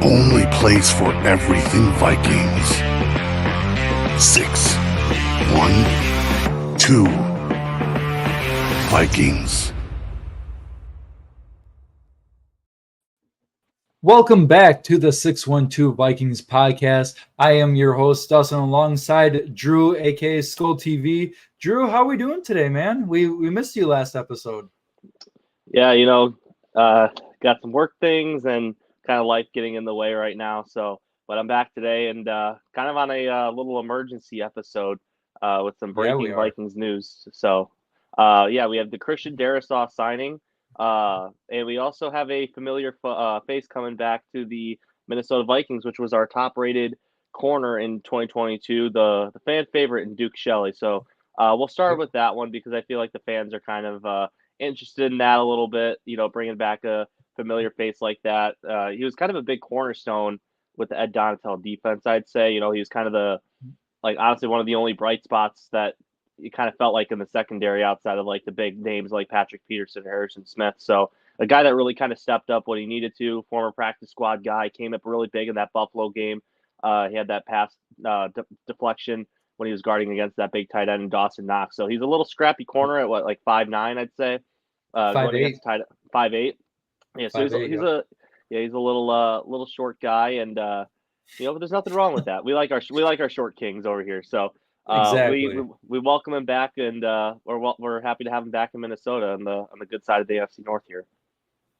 only place for everything Vikings. 6, 1, 2, Vikings. Welcome back to the 612 Vikings podcast. I am your host, Dustin, alongside Drew, aka Skull TV. Drew, how are we doing today, man? We missed you last episode. Yeah, got some work things and kind of life getting in the way right now. But I'm back today and kind of on a little emergency episode with some breaking Vikings news. So, we have the Christian Darrisaw signing. And we also have a familiar face coming back to the Minnesota Vikings, which was our top-rated corner in 2022, the fan favorite in Duke Shelley. So we'll start with that one because I feel like the fans are kind of interested in that a little bit, bringing back a familiar face like that. He was kind of a big cornerstone with the Ed Donatel defense, I'd say. He was kind of honestly, one of the only bright spots that you kind of felt like in the secondary outside of like the big names like Patrick Peterson, Harrison Smith. So a guy that really kind of stepped up when he needed to, former practice squad guy, came up really big in that Buffalo game. He had that pass deflection when he was guarding against that big tight end Dawson Knox. So he's a little scrappy corner at 5'9", I'd say. 5'8". 5'8". Yeah, so he's a little short guy, and but there's nothing wrong with that. We like our short kings over here. So exactly. we welcome him back, and we're happy to have him back in Minnesota on the good side of the AFC North here.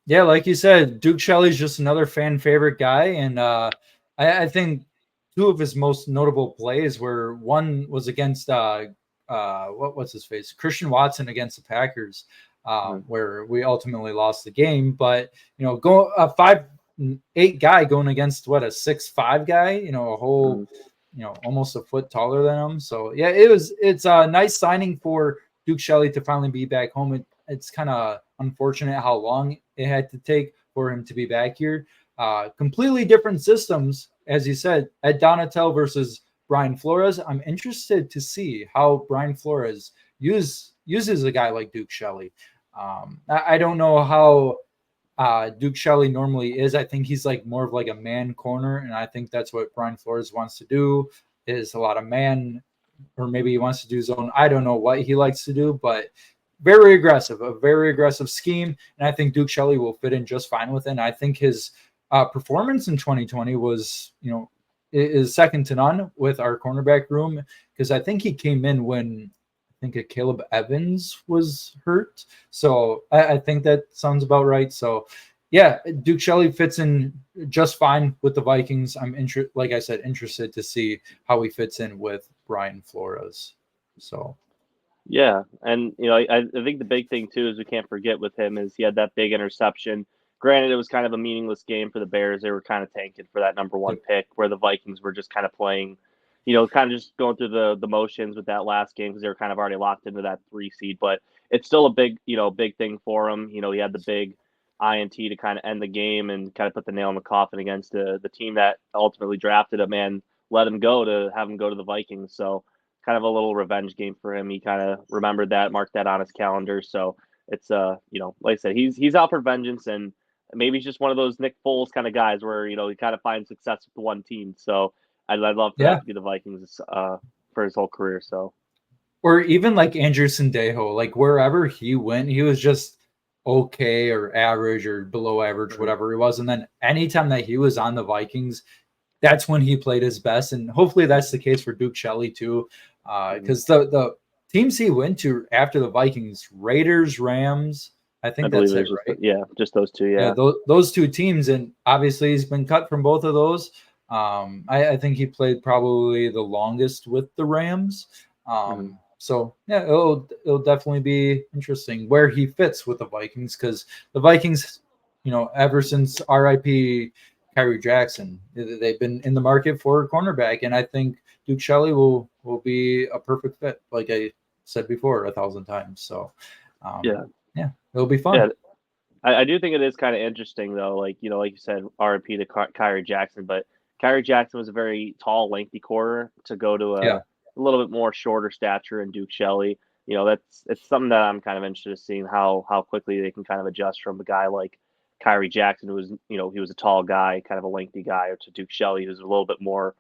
Yeah, like you said, Duke Shelley's just another fan favorite guy, and I think two of his most notable plays were one was against what's his face, Christian Watson against the Packers, where we ultimately lost the game. But go a 5'8" guy going against a 6'5" guy, a whole almost a foot taller than him. So yeah, it's a nice signing for Duke Shelley to finally be back home. It's kind of unfortunate how long it had to take for him to be back here. Completely different systems, as you said, Ed Donatel versus Brian Flores. I'm interested to see how Brian Flores uses a guy like Duke Shelley. I don't know how Duke Shelley normally is. I think he's more of a man corner, and I think that's what Brian Flores wants to do, is a lot of man, or maybe he wants to do zone. I don't know what he likes to do, but a very aggressive scheme, and I think Duke Shelley will fit in just fine with it. And I think his performance in 2020 was, is second to none with our cornerback room, because I think he came in when Caleb Evans was hurt. So I think that sounds about right. So yeah, Duke Shelley fits in just fine with the Vikings. I'm interested to see how he fits in with Brian Flores. So yeah, and I think the big thing too is we can't forget with him is he had that big interception. Granted, it was kind of a meaningless game for the Bears. They were kind of tanking for that number one pick, where the Vikings were just kind of playing, kind of just going through the motions with that last game because they were kind of already locked into that 3 seed. But it's still a big thing for him. He had the big INT to kind of end the game and kind of put the nail in the coffin against the team that ultimately drafted him and let him go to have him go to the Vikings. So kind of a little revenge game for him. He kind of remembered that, marked that on his calendar. So it's like I said, he's out for vengeance, and maybe he's just one of those Nick Foles kind of guys where he kind of finds success with the one team. So I'd love for that to be the Vikings for his whole career. So, or even Andrew Sendejo, wherever he went, he was just okay or average or below average, whatever it was. And then anytime that he was on the Vikings, that's when he played his best. And hopefully that's the case for Duke Shelley too, because the teams he went to after the Vikings, Raiders, Rams, I that's it, right? Just those two. Yeah, those two teams, and obviously he's been cut from both of those. I think he played probably the longest with the Rams. So yeah, it'll definitely be interesting where he fits with the Vikings, because the Vikings, ever since RIP Kyrie Jackson, they've been in the market for a cornerback, and I think Duke Shelley will be a perfect fit, like I said before 1,000 times. So it'll be fun. Yeah, I do think it is kind of interesting though. Like you said, RIP to Kyrie Jackson, but Kyrie Jackson was a very tall, lengthy corner to go to a little bit more shorter stature in Duke Shelley. It's something that I'm kind of interested in seeing how quickly they can kind of adjust from a guy like Kyrie Jackson, who was, he was a tall guy, kind of a lengthy guy, or to Duke Shelley, who's a little bit more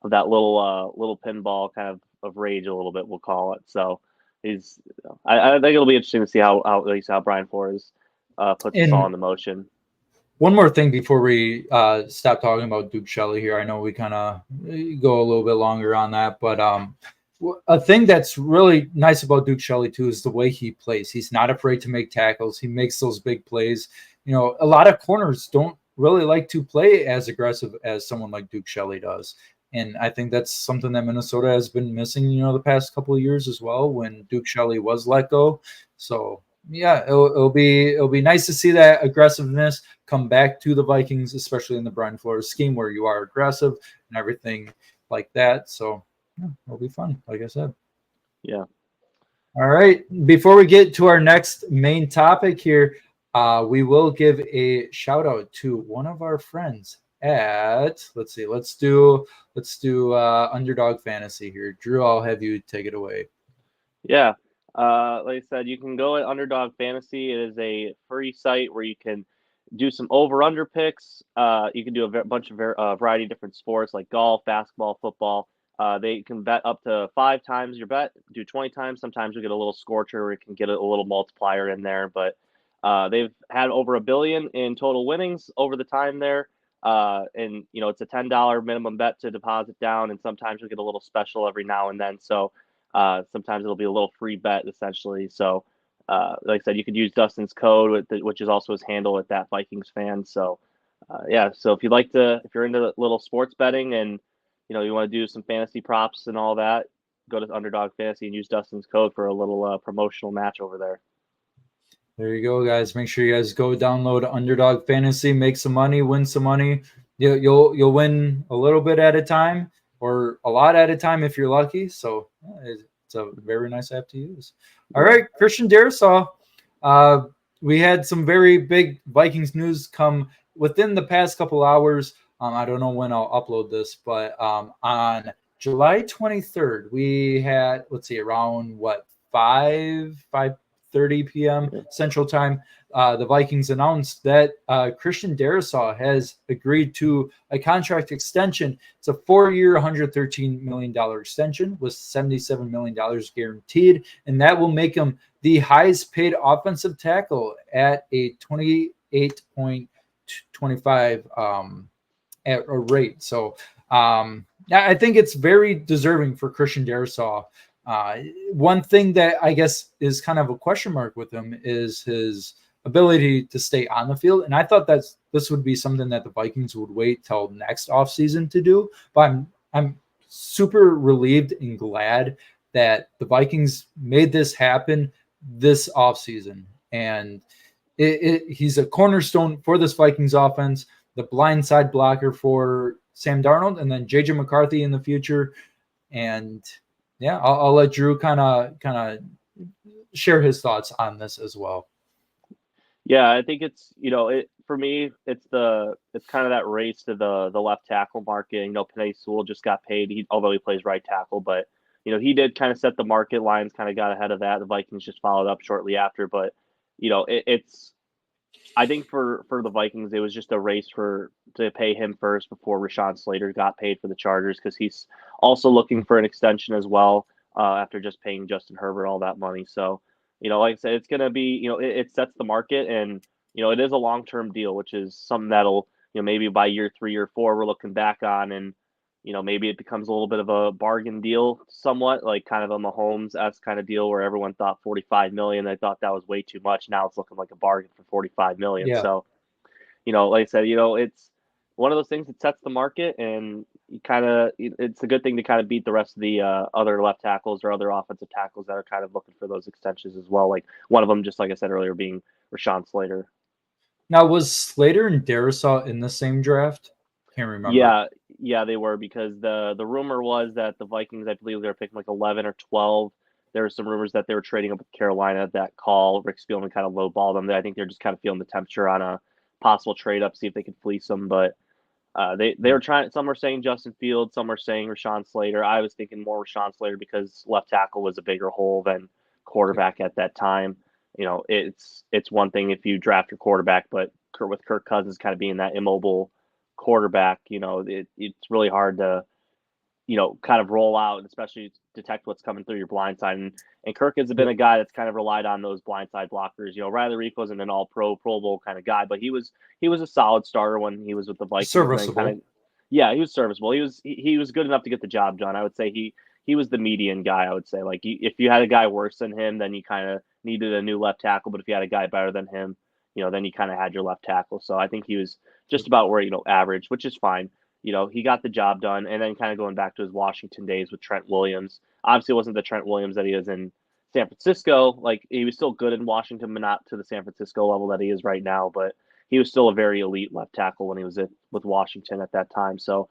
of that little pinball kind of rage, a little bit, we'll call it. So I think it'll be interesting to see how Brian Flores puts this all into motion. One more thing before we stop talking about Duke Shelley here. I know we kind of go a little bit longer on that, but a thing that's really nice about Duke Shelley too is the way he plays. He's not afraid to make tackles. He makes those big plays. A lot of corners don't really like to play as aggressive as someone like Duke Shelley does. And I think that's something that Minnesota has been missing, the past couple of years as well, when Duke Shelley was let go. So yeah, it'll be nice to see that aggressiveness come back to the Vikings, especially in the Brian Flores scheme where you are aggressive and everything like that. So yeah, it'll be fun, like I said. Yeah. All right. Before we get to our next main topic here, we will give a shout out to one of our friends at, let's do Underdog Fantasy here. Drew, I'll have you take it away. Yeah. Like I said, you can go at Underdog Fantasy. It is a free site where you can do some over-under picks. You can do a bunch of variety of different sports like golf, basketball, football. They can bet up to 5 times your bet, do 20 times. Sometimes you get a little scorcher where you can get a little multiplier in there. But they've had over $1 billion in total winnings over the time there. And, it's a $10 minimum bet to deposit down. And sometimes you'll get a little special every now and then. So sometimes it'll be a little free bet, essentially. So, like I said, you could use Dustin's code, which is also his handle at THATVIKINGSFAN. So, so if you're into little sports betting and, you want to do some fantasy props and all that, go to Underdog Fantasy and use Dustin's code for a little promotional match over there. There you go, guys. Make sure you guys go download Underdog Fantasy, make some money, win some money. You'll win a little bit at a time or a lot at a time if you're lucky. So it's a very nice app to use. All right, Christian Darrisaw. We had some very big Vikings news come within the past couple hours. I don't know when I'll upload this, but on July 23rd, we had, around 5:30 p.m. Central Time, the Vikings announced that Christian Darrisaw has agreed to a contract extension. It's a 4-year, $113 million extension with $77 million guaranteed, and that will make him the highest paid offensive tackle at a 28.25 at a rate. So I think it's very deserving for Christian Darrisaw. One thing that I guess is kind of a question mark with him is his ability to stay on the field. And I thought this would be something that the Vikings would wait till next offseason to do. But I'm super relieved and glad that the Vikings made this happen this offseason. And he's a cornerstone for this Vikings offense, the blindside blocker for Sam Darnold, and then JJ McCarthy in the future. And yeah, I'll let Drew kind of share his thoughts on this as well. Yeah, I think it's for me it's kind of that race to the left tackle market. Penei Sewell just got paid, although he plays right tackle, but he did kind of set the market. Lions kind of got ahead of that. The Vikings just followed up shortly after, but it's I think for the Vikings, it was just a race to pay him first before Rashawn Slater got paid for the Chargers, because he's also looking for an extension as well after just paying Justin Herbert all that money. So, like I said, it's going to be, it sets the market, and, it is a long-term deal, which is something that'll, maybe by year 3 or 4, we're looking back on, and, maybe it becomes a little bit of a bargain deal somewhat, like kind of a Mahomes-esque kind of deal where everyone thought $45 million. They thought that was way too much. Now it's looking like a bargain for $45 million. Yeah. So, like I said, it's one of those things that sets the market, and it's a good thing to kind of beat the rest of the other left tackles or other offensive tackles that are kind of looking for those extensions as well. Like one of them, just like I said earlier, being Rashawn Slater. Now, was Slater and Darrisaw in the same draft? Can't remember. Yeah, they were, because the rumor was that the Vikings, I believe they were picking like 11 or 12. There were some rumors that they were trading up with Carolina at that call. Rick Spielman kind of lowballed them. I think they're just kind of feeling the temperature on a possible trade up, see if they could fleece them. But they were trying. Some were saying Justin Fields, some were saying Rashawn Slater. I was thinking more Rashawn Slater because left tackle was a bigger hole than quarterback at that time. It's one thing if you draft your quarterback, but with Kirk Cousins kind of being that immobile quarterback, it's really hard to, kind of roll out and especially detect what's coming through your blind side. And Kirk has been a guy that's kind of relied on those blindside blockers. Riley Reef wasn't an Pro Bowl kind of guy, but he was a solid starter when he was with the Vikings. Serviceable. Yeah, he was serviceable. He was good enough to get the job done. I would say he was the median guy. I would say, like, if you had a guy worse than him, then you kind of needed a new left tackle. But if you had a guy better than him, then you kind of had your left tackle. So I think he was just about where, average, which is fine. He got the job done. And then kind of going back to his Washington days with Trent Williams. Obviously, it wasn't the Trent Williams that he is in San Francisco. Like, he was still good in Washington, but not to the San Francisco level that he is right now. But he was still a very elite left tackle when he was with Washington at that time. So,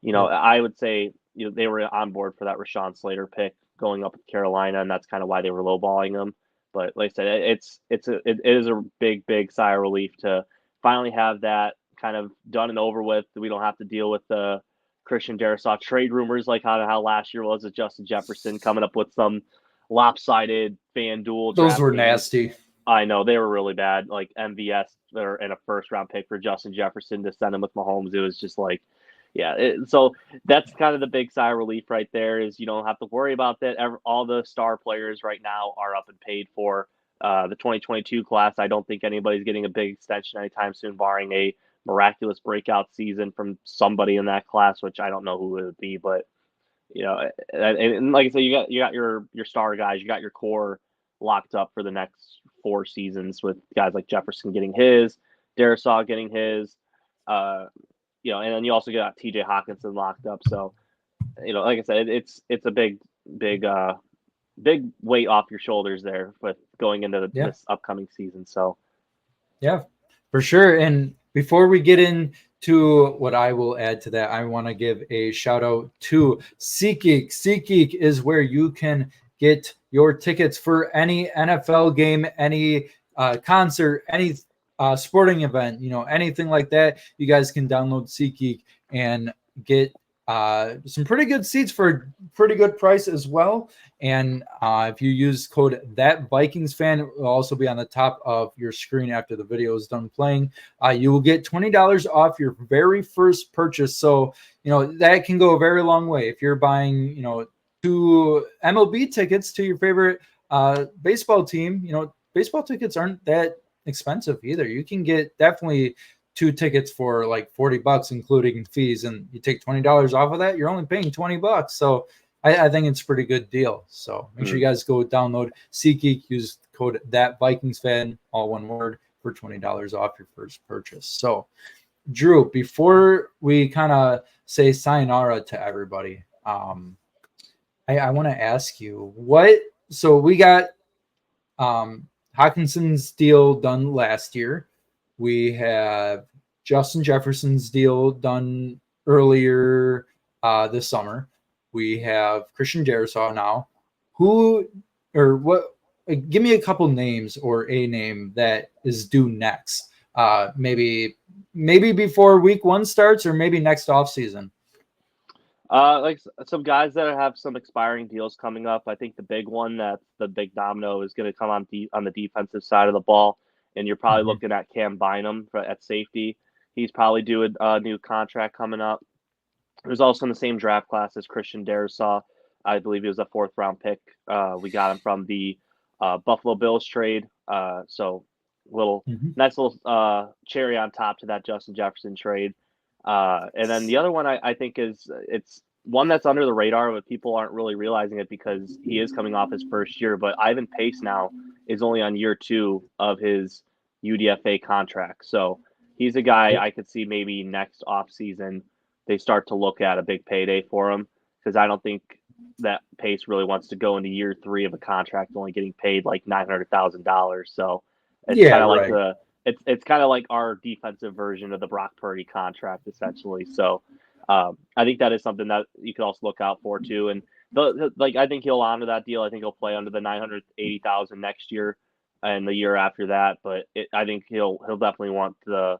I would say, they were on board for that Rashawn Slater pick going up with Carolina, and that's kind of why they were lowballing him. But like I said, it is a big sigh of relief to finally have that kind of done and over with. We don't have to deal with the Christian Darrisaw trade rumors like how last year was with Justin Jefferson coming up with some lopsided FanDuel. Those were nasty. I know, they were really bad. Like MVS and a first round pick for Justin Jefferson to send him with Mahomes. It was just like, yeah. So that's kind of the big sigh of relief right there, is you don't have to worry about that. All the star players right now are up and paid for. The 2022 class, I don't think anybody's getting a big extension anytime soon, barring a miraculous breakout season from somebody in that class, which I don't know who it would be. But and like I said, you got your star guys, you got your core locked up for the next 4 seasons, with guys like Jefferson getting his, Darrisaw getting his, and then you also got TJ Hawkinson locked up. So, like I said, it's a big weight off your shoulders there with going into this upcoming season. So, yeah, for sure. And before we get into what I will add to that, I want to give a shout out to SeatGeek. SeatGeek is where you can get your tickets for any NFL game, any concert, any sporting event, anything like that. You guys can download SeatGeek and get some pretty good seats for a pretty good price as well. And if you use code THATVIKINGSFAN, it will also be on the top of your screen after the video is done playing. You will get $20 off your very first purchase. So, that can go a very long way. If you're buying, 2 MLB tickets to your favorite baseball team, baseball tickets aren't that expensive either. You can get definitely 2 tickets for like $40, including fees, and you take $20 off of that, you're only paying $20. So I think it's a pretty good deal. So make sure you guys go download SeatGeek, use code THATVIKINGSFAN, all one word, for $20 off your first purchase. So, Drew, before we kind of say sayonara to everybody, I want to ask you so we got Hawkinson's deal done last year. We have Justin Jefferson's deal done earlier this summer. We have Christian Darrisaw now. Give me a couple names or a name that is due next. Maybe before week 1 starts, or maybe next offseason. Like some guys that have some expiring deals coming up. I think the big one, that's the big domino, is going to come on the defensive side of the ball. And you're probably looking at Cam Bynum at safety. He's probably due a new contract coming up. There's also in the same draft class as Christian Darrisaw. I believe he was a 4th round pick. We got him from the Buffalo Bills trade. So nice little cherry on top to that Justin Jefferson trade. And then the other one I think it's one that's under the radar, but people aren't really realizing it because he is coming off his first year. But Ivan Pace now is only on year 2 of his UDFA contract. So he's a guy I could see maybe next offseason they start to look at a big payday for him, because I don't think that Pace really wants to go into year 3 of a contract only getting paid like $900,000. So it's kind of like it's kind of like our defensive version of the Brock Purdy contract, essentially. So I think that is something that you could also look out for too. And I think he'll honor that deal. I think he'll play under the $980,000 next year and the year after that. But I think he'll definitely want the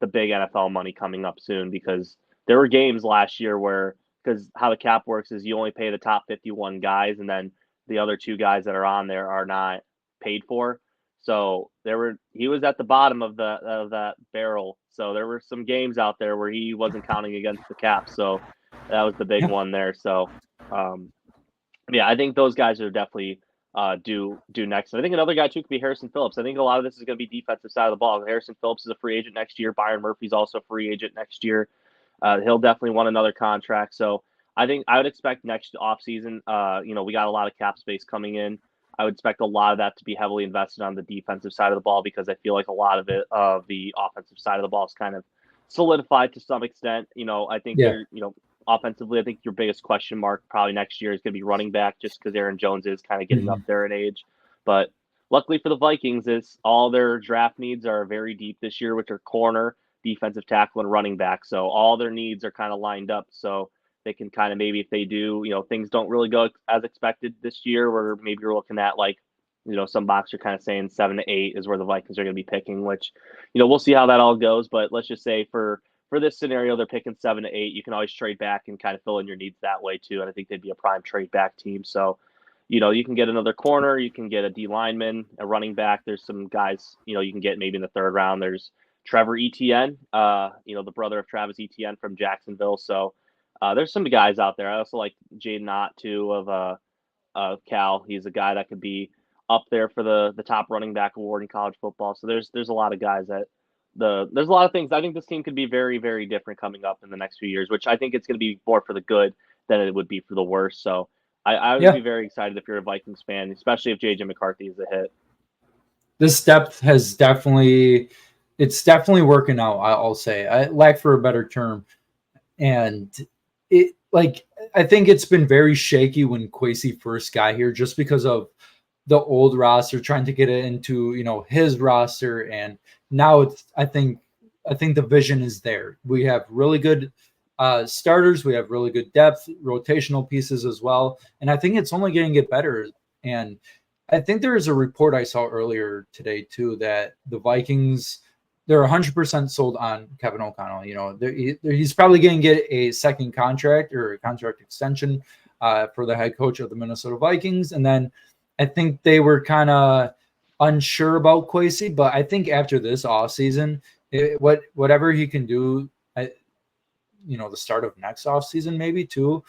big NFL money coming up soon, because there were games last year where, because how the cap works is you only pay the top 51 guys, and then the other 2 guys that are on there are not paid for. So he was at the bottom of that barrel. So there were some games out there where he wasn't counting against the Caps. So that was the big Yeah. one there. So yeah, I think those guys are definitely due next. And I think another guy too could be Harrison Phillips. I think a lot of this is going to be defensive side of the ball. Harrison Phillips is a free agent next year. Byron Murphy's also a free agent next year. He'll definitely want another contract. So I think I would expect next offseason, we got a lot of cap space coming in. I would expect a lot of that to be heavily invested on the defensive side of the ball because I feel like a lot of it of the offensive side of the ball is kind of solidified to some extent. I think Yeah. offensively, I think your biggest question mark probably next year is going to be running back just because Aaron Jones is kind of getting up there in age. But luckily for the Vikings is all their draft needs are very deep this year, which are corner, defensive tackle, and running back. So all their needs are kind of lined up. So they can kind of maybe if they do, things don't really go as expected this year, where maybe you're looking at some box are kind of saying 7 to 8 is where the Vikings are going to be picking, which, we'll see how that all goes. But let's just say for this scenario, they're picking 7 to 8. You can always trade back and kind of fill in your needs that way too. And I think they'd be a prime trade back team. So, you can get another corner, you can get a D lineman, a running back. There's some guys, you can get maybe in the third round. There's Trevor Etienne, the brother of Travis Etienne from Jacksonville. So there's some guys out there. I also like Jaden Ott too of Cal. He's a guy that could be up there for the top running back award in college football. So there's a lot of guys that there's a lot of things. I think this team could be very, very different coming up in the next few years, which I think it's going to be more for the good than it would be for the worse. So I would be very excited if you're a Vikings fan, especially if JJ McCarthy is a hit. This depth it's definitely working out. I'll say, I lack for a better term. And I think it's been very shaky when Kwesi first got here, just because of the old roster trying to get it into, his roster. And now I think the vision is there. We have really good starters. We have really good depth, rotational pieces as well. And I think it's only going to get better. And I think there is a report I saw earlier today too, that the Vikings, they're 100% sold on Kevin O'Connell. He's probably going to get a second contract or a contract extension for the head coach of the Minnesota Vikings. And then I think they were kind of unsure about Kwesi, but I think after this offseason, whatever he can do, the start of next offseason maybe too,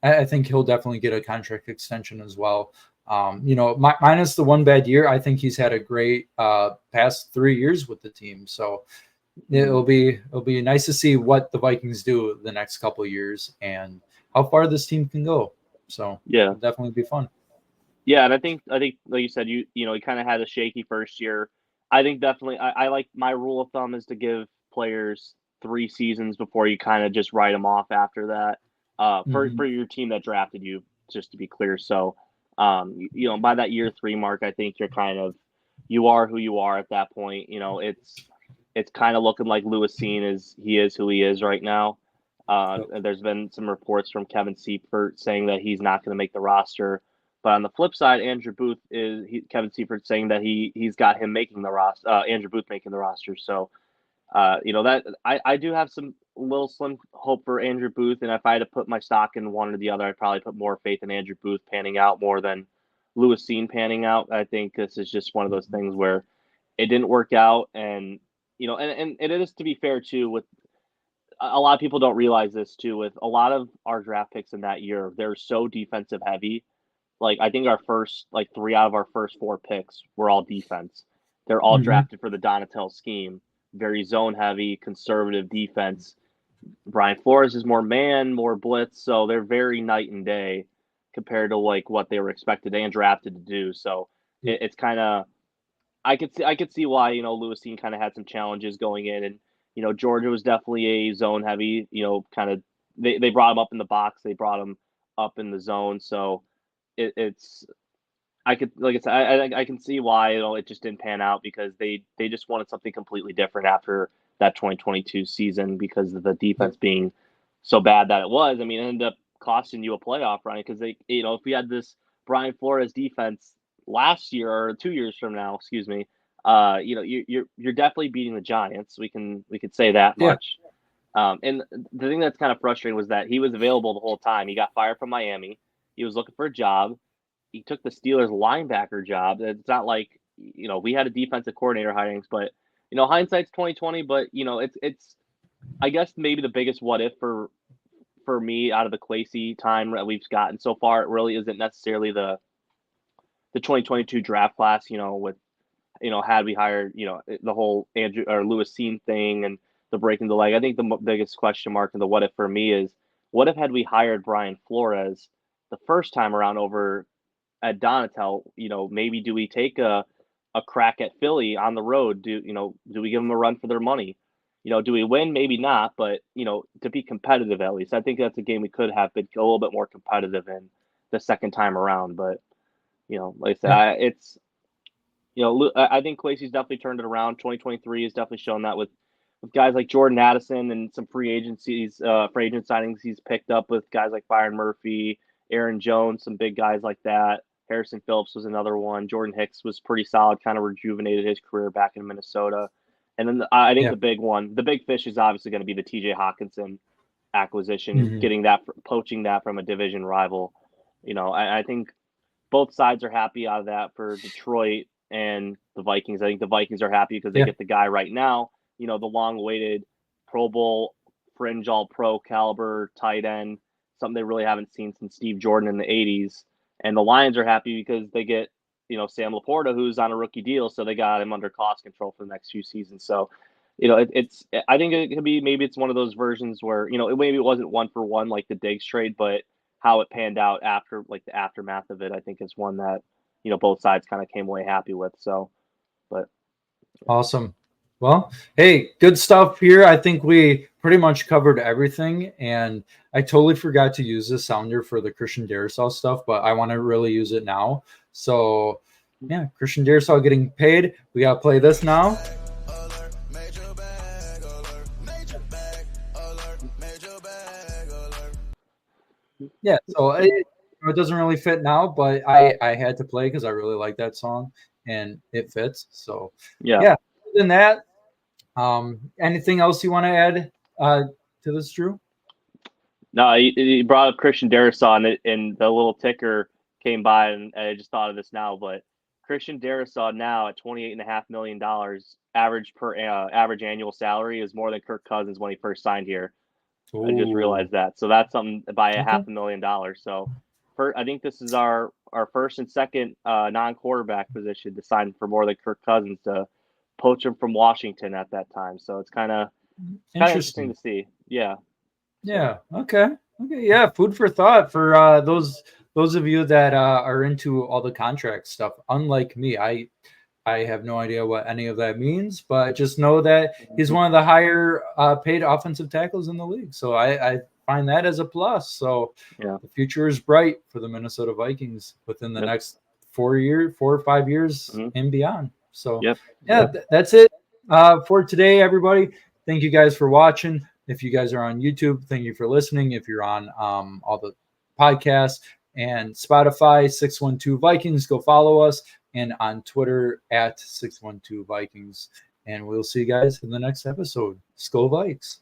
I think he'll definitely get a contract extension as well. Minus the one bad year, I think he's had a great past 3 years with the team. So it'll be nice to see what the Vikings do the next couple of years and how far this team can go. So yeah, it'll definitely be fun. Yeah, and I think like you said, he kind of had a shaky first year. I think definitely I like my rule of thumb is to give players 3 seasons before you kind of just write them off after that. For your team that drafted you, just to be clear. So by that year 3 mark, I think you are who you are at that point. It's kind of looking like Lewis Cine is who he is right now. There's been some reports from Kevin Seifert saying that he's not going to make the roster. But on the flip side, Andrew Booth Kevin Seifert saying that he's got him making the roster. Andrew Booth making the roster. So, that I do have some little slim hope for Andrew Booth, and if I had to put my stock in one or the other, I'd probably put more faith in Andrew Booth panning out more than Lewis Cine panning out. I think this is just one of those things where it didn't work out, and and it is, to be fair too, with a lot of people don't realize this too. With a lot of our draft picks in that year, they're so defensive heavy. Like I think our first 3 out of our first 4 picks were all defense. They're all drafted for the Donatel scheme. Very zone heavy, conservative defense. Brian Flores is more man, more blitz, so they're very night and day compared to what they were expected and drafted to do. So it's kind of I could see why Lewis Cine kind of had some challenges going in, and Georgia was definitely a zone heavy. Kind of they brought him up in the box, they brought him up in the zone, so it's. I could, like I said, I can see why it just didn't pan out because they just wanted something completely different after that 2022 season because of the defense being so bad that it was. I mean, it ended up costing you a playoff run because they, if we had this Brian Flores defense last year or 2 years from now, excuse me, you're definitely beating the Giants. We could say that much. And the thing that's kind of frustrating was that he was available the whole time. He got fired from Miami. He was looking for a job. He took the Steelers linebacker job. It's not like we had a defensive coordinator hirings, but hindsight's 2020. But it's I guess maybe the biggest what if for me out of the Clacy time that we've gotten so far, it really isn't necessarily the 2022 draft class. With had we hired the whole Andrew or Lewis Cine thing and the breaking the leg. I think the biggest question mark and the what if for me is what if had we hired Brian Flores the first time around over at Donatel? Maybe do we take a crack at Philly on the road? Do we give them a run for their money? Do we win? Maybe not, but to be competitive at least. I think that's a game we could have been a little bit more competitive in the second time around. But like I said, it's I think Clacy's definitely turned it around. 2023 has definitely shown that with guys like Jordan Addison and some free agent signings he's picked up with guys like Byron Murphy, Aaron Jones, some big guys like that. Harrison Phillips was another one. Jordan Hicks was pretty solid, kind of rejuvenated his career back in Minnesota. And then I think the big one, the big fish is obviously going to be the TJ Hawkinson acquisition, poaching that from a division rival. I think both sides are happy out of that for Detroit and the Vikings. I think the Vikings are happy because they get the guy right now, the long-awaited Pro Bowl, fringe all-pro caliber tight end, something they really haven't seen since Steve Jordan in the 80s. And the Lions are happy because they get, Sam Laporta, who's on a rookie deal, so they got him under cost control for the next few seasons. So, I think it could be, maybe it's one of those versions where, maybe it wasn't one for one like the Diggs trade, but how it panned out after, like the aftermath of it, I think is one that, both sides kind of came away happy with. So, but. Awesome. Well, hey, good stuff here. I think we pretty much covered everything, and I totally forgot to use this sounder for the Christian Darrisaw stuff, but I want to really use it now. So, yeah, Christian Darrisaw getting paid. We got to play this now. Yeah, so it doesn't really fit now, but I had to play because I really like that song, and it fits. So, yeah. Other than that, anything else you want to add to this, Drew? No, you brought up Christian Darrisaw, and the little ticker came by, and I just thought of this now. But Christian Darrisaw now at $28.5 million average annual salary is more than Kirk Cousins when he first signed here. Ooh. I just realized that. So that's something by $500,000. So I think this is our first and second non-quarterback position to sign for more than Kirk Cousins to poach him from Washington at that time. So it's kind of interesting to see. Yeah. Yeah. Okay. Yeah. Food for thought for those of you that are into all the contract stuff. Unlike me, I have no idea what any of that means, but just know that he's one of the higher paid offensive tackles in the league. So I find that as a plus. So the future is bright for the Minnesota Vikings within the next 4 or 5 years and beyond. So that's it for today, everybody. Thank you guys for watching. If you guys are on YouTube, thank you for listening. If you're on all the podcasts and Spotify, 612 Vikings, go follow us, and on Twitter at 612 Vikings. And we'll see you guys in the next episode. Skol Vikes.